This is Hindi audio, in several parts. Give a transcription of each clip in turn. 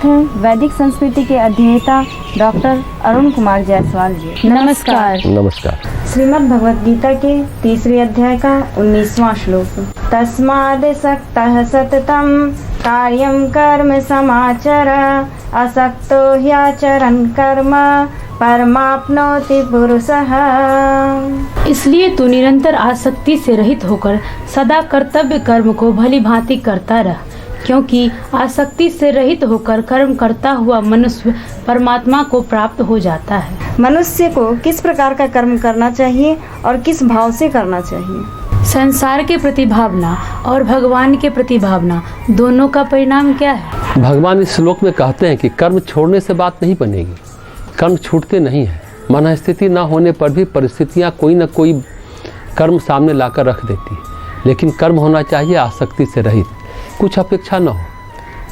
हैं वैदिक संस्कृति के अध्येता डॉक्टर अरुण कुमार जायसवाल जी। नमस्कार। नमस्कार। श्रीमद् भगवद गीता के 3रे अध्याय का 19वां श्लोक। तस्मादसक्तः सततं कार्यं कर्म समाचर असक्तो ह्याचरन् कर्म परमाप्नोति पुरुषः। इसलिए तू निरंतर आसक्ति से रहित होकर सदा कर्तव्य कर्म को भली भांति करता रह, क्योंकि आसक्ति से रहित होकर कर्म करता हुआ मनुष्य परमात्मा को प्राप्त हो जाता है। मनुष्य को किस प्रकार का कर्म करना चाहिए और किस भाव से करना चाहिए? संसार के प्रति भावना और भगवान के प्रति भावना दोनों का परिणाम क्या है? भगवान इस श्लोक में कहते हैं कि कर्म छोड़ने से बात नहीं बनेगी। कर्म छूटते नहीं है। मन स्थिति ना होने पर भी परिस्थितियाँ कोई ना कोई कर्म सामने लाकर रख देती है, लेकिन कर्म होना चाहिए आसक्ति से रहित। कुछ अपेक्षा न हो,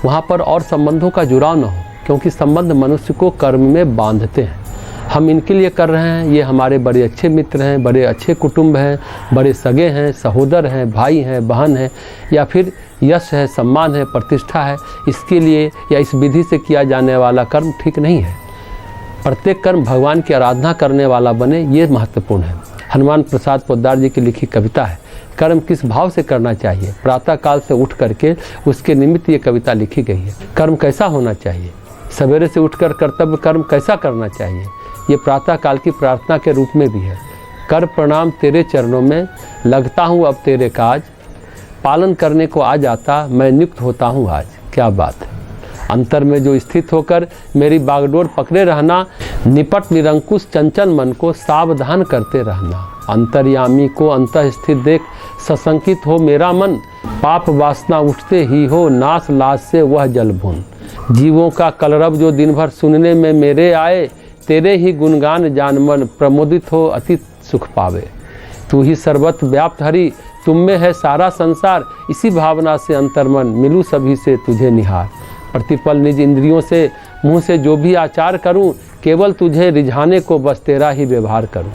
वहाँ पर और संबंधों का जुड़ाव न हो, क्योंकि संबंध मनुष्य को कर्म में बांधते हैं। हम इनके लिए कर रहे हैं, ये हमारे बड़े अच्छे मित्र हैं, बड़े अच्छे कुटुंब हैं, बड़े सगे हैं, सहोदर हैं, भाई हैं, बहन हैं, या फिर यश है, सम्मान है, प्रतिष्ठा है, इसके लिए या इस विधि से किया जाने वाला कर्म ठीक नहीं है। प्रत्येक कर्म भगवान की आराधना करने वाला बने, ये महत्वपूर्ण है। हनुमान प्रसाद पोद्दार जी की लिखी कविता है, कर्म किस भाव से करना चाहिए। प्रातः काल से उठ करके उसके निमित्त ये कविता लिखी गई है। कर्म कैसा होना चाहिए, सवेरे से उठकर कर्तव्य कर्म कैसा करना चाहिए, ये प्रातः काल की प्रार्थना के रूप में भी है। कर प्रणाम तेरे चरणों में, लगता हूँ अब तेरे काज, पालन करने को आ जाता मैं नियुक्त होता हूँ आज। क्या बात है। अंतर में जो स्थित होकर मेरी बागडोर पकड़े रहना, निपट निरंकुश चंचल मन को सावधान करते रहना। अंतर्यामी को अंतः स्थित देख सशंकित हो मेरा मन, पाप वासना उठते ही हो नाश लाज से वह जल भून। जीवों का कलरव जो दिन भर सुनने में मेरे आए, तेरे ही गुणगान जान मन प्रमोदित हो अति सुख पावे। तू ही सर्वत्र व्याप्त हरि, तुम में है सारा संसार, इसी भावना से अंतर्मन मिलूं सभी से तुझे निहार। प्रतिपल निज इंद्रियों से मुँह से जो भी आचार करूं, केवल तुझे रिझाने को बस तेरा ही व्यवहार करूं।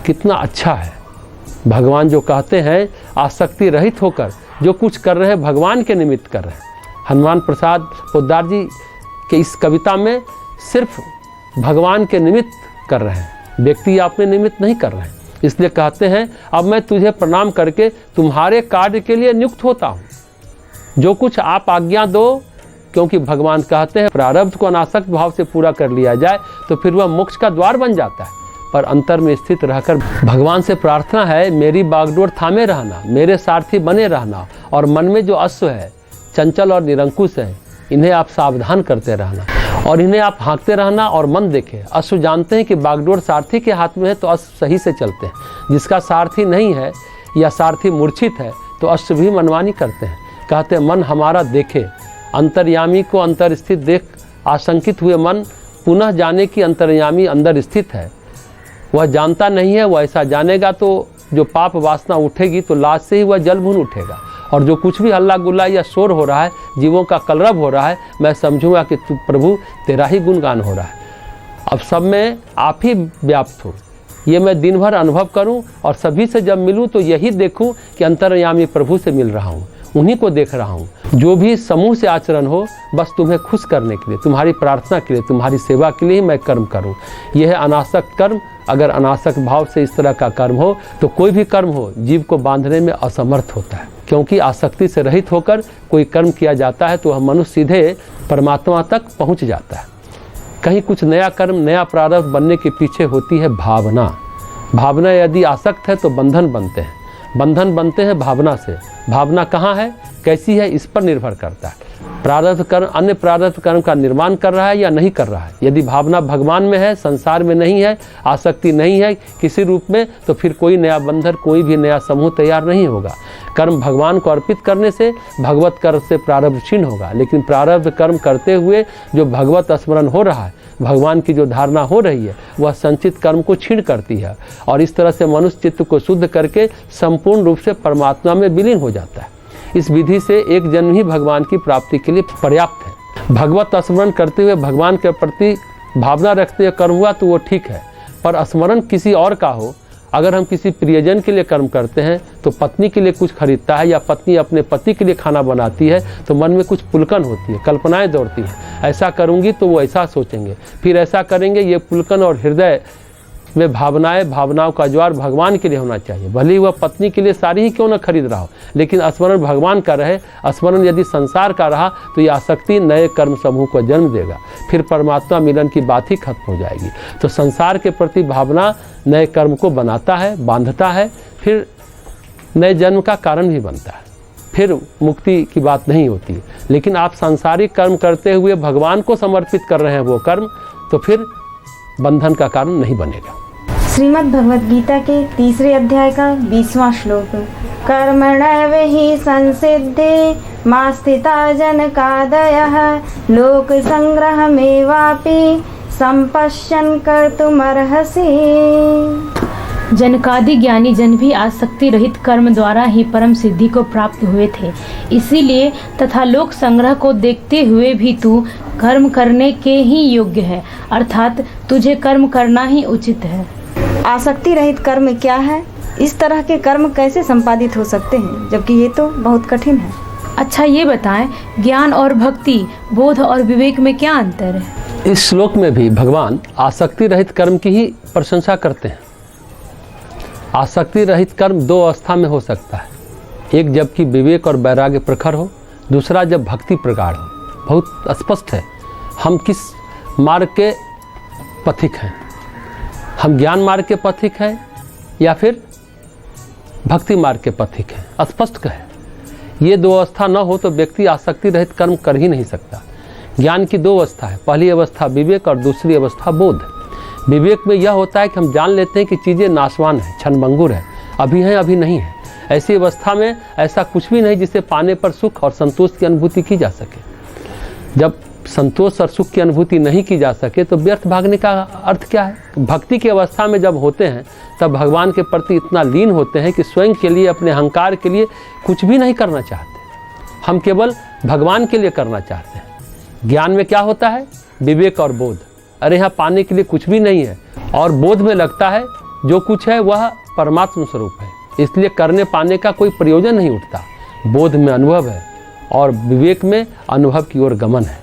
कितना अच्छा है। भगवान जो कहते हैं आसक्ति रहित होकर जो कुछ कर रहे हैं भगवान के निमित्त कर रहे हैं। हनुमान प्रसाद पोद्दार जी के इस कविता में सिर्फ भगवान के निमित्त कर रहे हैं, व्यक्ति अपने निमित्त नहीं कर रहे हैं। इसलिए कहते हैं अब मैं तुझे प्रणाम करके तुम्हारे कार्य के लिए नियुक्त होता हूँ, जो कुछ आप आज्ञा दो। क्योंकि भगवान कहते हैं प्रारब्ध को अनासक्त भाव से पूरा कर लिया जाए तो फिर वह मोक्ष का द्वार बन जाता है। पर अंतर में स्थित रहकर भगवान से प्रार्थना है मेरी बागडोर थामे रहना, मेरे सारथी बने रहना, और मन में जो अश्व है चंचल और निरंकुश है, इन्हें आप सावधान करते रहना और इन्हें आप हाँकते रहना और मन देखे। अश्व जानते हैं कि बागडोर सारथी के हाथ में है तो अश्व सही से चलते हैं। जिसका सारथी नहीं है या सारथी मूर्छित है तो अश्व भी मनमानी करते हैं। कहते हैं मन हमारा देखे, अंतर्यामी को अंतर स्थित देख आशंकित हुए मन पुनः जाने की अंतर्यामी अंदर स्थित है। वह जानता नहीं है, वह ऐसा जानेगा तो जो पाप वासना उठेगी तो लाज से ही वह जल भून उठेगा। और जो कुछ भी हल्ला गुल्ला या शोर हो रहा है, जीवों का कलरव हो रहा है, मैं समझूंगा कि तू प्रभु तेरा ही गुणगान हो रहा है। अब सब में आप ही व्याप्त हो, ये मैं दिन भर अनुभव करूं और सभी से जब मिलूं तो यही देखूं कि अंतर्यामी प्रभु से मिल रहा हूं, उन्हीं को देख रहा हूं। जो भी समूह से आचरण हो बस तुम्हें खुश करने के लिए, तुम्हारी प्रार्थना के लिए, तुम्हारी सेवा के लिए ही मैं कर्म करूं। यह है अनासक्त कर्म। अगर अनासक्त भाव से इस तरह का कर्म हो तो कोई भी कर्म हो जीव को बांधने में असमर्थ होता है, क्योंकि आसक्ति से रहित होकर कोई कर्म किया जाता है तो वह मनुष्य सीधे परमात्मा तक पहुंच जाता है। कहीं कुछ नया कर्म, नया प्रारब्ध बनने के पीछे होती है भावना। भावना यदि आसक्त है तो बंधन बनते हैं, बंधन बनते हैं भावना से। भावना कहाँ है, कैसी है, इस पर निर्भर करता है। प्रारब्ध कर्म अन्य प्रारब्ध कर्म का निर्माण कर रहा है या नहीं कर रहा है। यदि भावना भगवान में है, संसार में नहीं है, आसक्ति नहीं है किसी रूप में, तो फिर कोई नया बंधन, कोई भी नया समूह तैयार नहीं होगा। कर्म भगवान को अर्पित करने से भगवत कर्म से प्रारब्ध क्षीण होगा, लेकिन प्रारब्ध कर्म करते हुए जो भगवत स्मरण हो रहा है, भगवान की जो धारणा हो रही है, वह संचित कर्म को क्षीण करती है और इस तरह से मनुष्य चित्त को शुद्ध करके संपूर्ण रूप से परमात्मा में विलीन हो जाता है। इस विधि से एक जन्म ही भगवान की प्राप्ति के लिए पर्याप्त है। भगवत स्मरण करते हुए भगवान के प्रति भावना रखते हुए कर्म हुआ तो वो ठीक है, पर स्मरण किसी और का हो अगर हम किसी प्रियजन के लिए कर्म करते हैं तो पत्नी के लिए कुछ खरीदता है या पत्नी अपने पति के लिए खाना बनाती है तो मन में कुछ पुलकन होती है, कल्पनाएं दौड़ती हैं, ऐसा करूंगी तो वो ऐसा सोचेंगे, फिर ऐसा करेंगे। ये पुलकन और हृदय में भावनाओं का ज्वार भगवान के लिए होना चाहिए। भले ही वह पत्नी के लिए साड़ी ही क्यों न खरीद रहा हो, लेकिन स्मरण भगवान का रहे। स्मरण यदि संसार का रहा तो ये आसक्ति नए कर्म समूह को जन्म देगा, फिर परमात्मा मिलन की बात ही खत्म हो जाएगी। तो संसार के प्रति भावना नए कर्म को बनाता है, बांधता है, फिर नए जन्म का कारण भी बनता है, फिर मुक्ति की बात नहीं होती। लेकिन आप सांसारिक कर्म करते हुए भगवान को समर्पित कर रहे हैं वो कर्म, तो फिर बंधन का कारण नहीं बनेगा। श्रीमद् भगवद गीता के 3 अध्याय का 20वां श्लोक। कर्मणैव हि संसिद्धे मा स्थिता जनकादयः लोक संग्रहमेवापि संपश्यन् कर्तुमर्हसि। जनकादि ज्ञानी जन भी आसक्ति रहित कर्म द्वारा ही परम सिद्धि को प्राप्त हुए थे। इसीलिए तथा लोक संग्रह को देखते हुए भी तू कर्म करने के ही योग्य है, अर्थात तुझे कर्म करना ही उचित है। आसक्ति रहित कर्म क्या है? इस तरह के कर्म कैसे संपादित हो सकते हैं, जबकि ये तो बहुत कठिन है। अच्छा ये बताएं, ज्ञान और भक्ति, बोध और विवेक में क्या अंतर है? इस श्लोक में भी भगवान आसक्ति रहित कर्म की ही प्रशंसा करते हैं। आसक्ति रहित कर्म 2 अवस्था में हो सकता है, एक जबकि विवेक और वैराग्य प्रखर हो, दूसरा जब भक्ति प्रगाढ़ हो। बहुत स्पष्ट है हम किस मार्ग के पथिक हैं, हम ज्ञान मार्ग के पथिक हैं या फिर भक्ति मार्ग के पथिक हैं, स्पष्ट है। ये 2 अवस्था न हो तो व्यक्ति आसक्ति रहित कर्म कर ही नहीं सकता। ज्ञान की 2 अवस्था है, पहली अवस्था विवेक और दूसरी अवस्था बोध। विवेक में यह होता है कि हम जान लेते हैं कि चीज़ें नाशवान हैं, क्षणभंगुर है, अभी हैं अभी नहीं है। ऐसी अवस्था में ऐसा कुछ भी नहीं जिसे पाने पर सुख और संतोष की अनुभूति की जा सके। जब संतोष और सुख की अनुभूति नहीं की जा सके तो व्यर्थ भागने का अर्थ क्या है? भक्ति की अवस्था में जब होते हैं तब भगवान के प्रति इतना लीन होते हैं कि स्वयं के लिए, अपने अहंकार के लिए कुछ भी नहीं करना चाहते। हम केवल भगवान के लिए करना चाहते हैं। ज्ञान में क्या होता है? विवेक और बोध। अरे यहाँ पाने के लिए कुछ भी नहीं है, और बोध में लगता है जो कुछ है वह परमात्मा स्वरूप है, इसलिए करने पाने का कोई प्रयोजन नहीं उठता। बोध में अनुभव है और विवेक में अनुभव की ओर गमन है।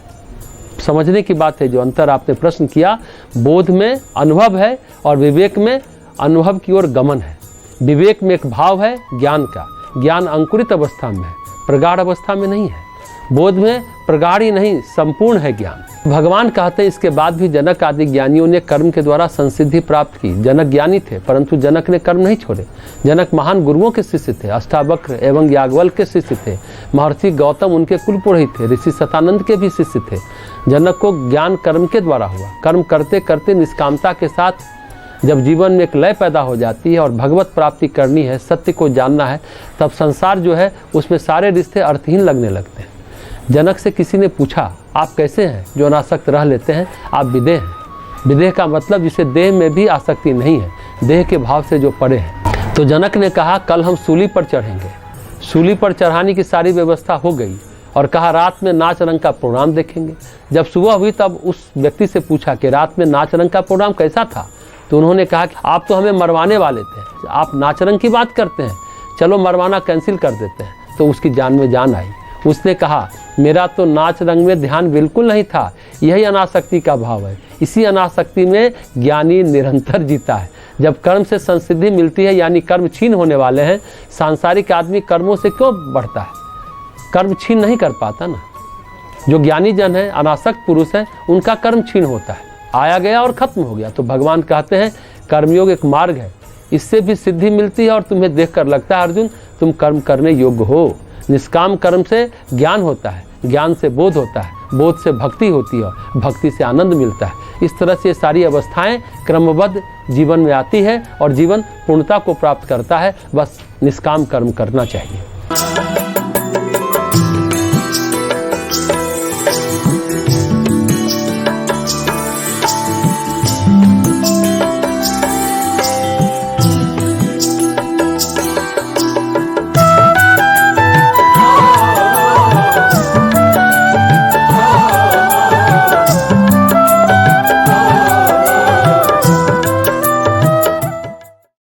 समझने की बात है जो अंतर आपने प्रश्न किया। बोध में अनुभव है और विवेक में अनुभव की ओर गमन है। विवेक में एक भाव है ज्ञान का, ज्ञान अंकुरित अवस्था में है, प्रगाढ़ अवस्था में नहीं है। बोध में प्रगाढ़ ही नहीं, संपूर्ण है ज्ञान। भगवान कहते हैं इसके बाद भी जनक आदि ज्ञानियों ने कर्म के द्वारा संसिद्धि प्राप्त की। जनक ज्ञानी थे परंतु जनक ने कर्म नहीं छोड़े। जनक महान गुरुओं के शिष्य थे, अष्टावक्र एवं याज्ञवल्क्य के शिष्य थे। महर्षि गौतम उनके कुल पुरोहित थे, ऋषि शतानंद के भी शिष्य थे। जनक को ज्ञान कर्म के द्वारा हुआ। कर्म करते करते निष्कामता के साथ जब जीवन में एक लय पैदा हो जाती है और भगवत प्राप्ति करनी है, सत्य को जानना है, तब संसार जो है उसमें सारे रिश्ते अर्थहीन लगने लगते हैं। जनक से किसी ने पूछा आप कैसे हैं जो अनासक्त रह लेते हैं? आप विदेह हैं। विदेह का मतलब जिसे देह में भी आसक्ति नहीं है, देह के भाव से जो परे है। तो जनक ने कहा कल हम सूली पर चढ़ेंगे। सूली पर चढ़ाने की सारी व्यवस्था हो गई और कहा रात में नाच रंग का प्रोग्राम देखेंगे। जब सुबह हुई तब उस व्यक्ति से पूछा कि रात में नाच रंग का प्रोग्राम कैसा था? तो उन्होंने कहा कि आप तो हमें मरवाने वाले थे, आप नाच रंग की बात करते हैं, चलो मरवाना कैंसिल कर देते हैं। तो उसकी जान में जान आई। उसने कहा मेरा तो नाच रंग में ध्यान बिल्कुल नहीं था, यही अनासक्ति का भाव है। इसी अनासक्ति में ज्ञानी निरंतर जीता है। जब कर्म से संसिद्धि मिलती है यानी कर्म छीन होने वाले हैं, सांसारिक आदमी कर्मों से क्यों बढ़ता है? कर्म छीन नहीं कर पाता ना। जो ज्ञानी जन है, अनासक्त पुरुष है, उनका कर्म छीन होता है, आया गया और खत्म हो गया। तो भगवान कहते हैं कर्मयोग एक मार्ग है, इससे भी सिद्धि मिलती है और तुम्हें देखकर लगता है अर्जुन तुम कर्म करने योग्य हो। निष्काम कर्म से ज्ञान होता है, ज्ञान से बोध होता है, बोध से भक्ति होती है, भक्ति से आनंद मिलता है। इस तरह से सारी अवस्थाएं क्रमबद्ध जीवन में आती है और जीवन पूर्णता को प्राप्त करता है। बस निष्काम कर्म करना चाहिए।